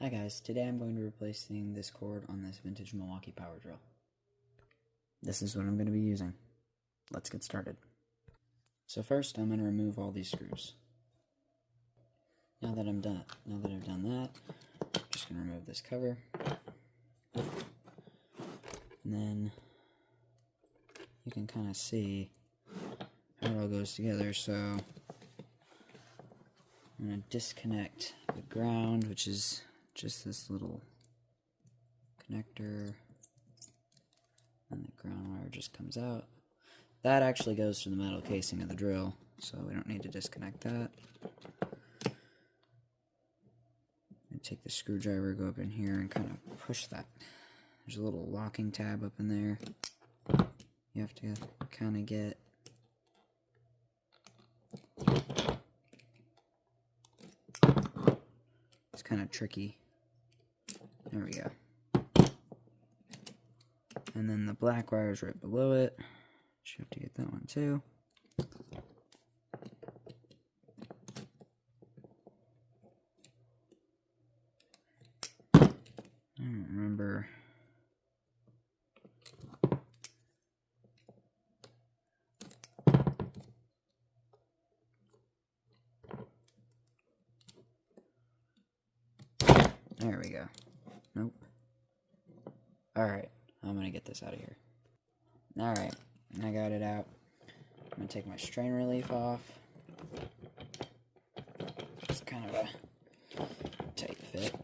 Hi guys, today I'm going to be replacing this cord on this vintage Milwaukee power drill. This is what I'm going to be using. Let's get started. So first I'm going to remove all these screws. Now that I've done that, I'm just going to remove this cover. And then you can kind of see how it all goes together. So I'm going to disconnect the ground, which is just this little connector, and the ground wire just comes out. That actually goes to the metal casing of the drill, so we don't need to disconnect that. And take the screwdriver, go up in here and kind of push that. There's a little locking tab up in there. You have to kind of get it's kind of tricky. There we go. And then the black wire is right below it. You have to get that one too. I don't remember. There we go. Nope. Alright, I'm gonna get this out of here. Alright, I got it out. I'm gonna take my strain relief off. It's kind of a tight fit.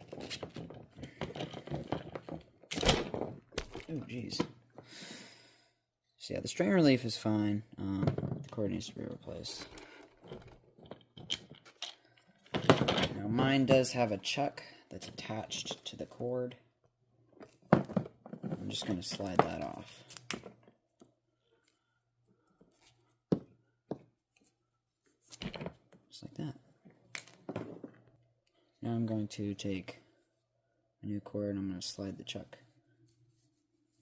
Oh, jeez. So yeah, the strain relief is fine. The cord needs to be replaced. Now mine does have a chuck that's attached to the cord. I'm just going to slide that off. Just like that. Now I'm going to take a new cord and I'm going to slide the chuck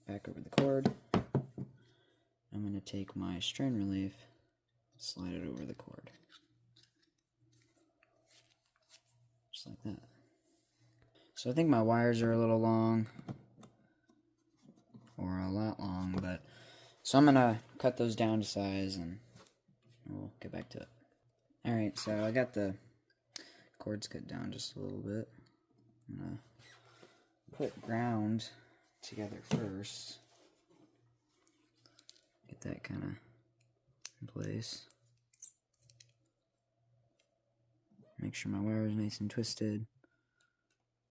back over the cord. I'm going to take my strain relief, slide it over the cord. Just like that. So I think my wires are a little long, or a lot long, but so I'm gonna cut those down to size and we'll get back to it. Alright, so I got the cords cut down just a little bit. I'm gonna put ground together first. Get that kind of in place. Make sure my wire is nice and twisted.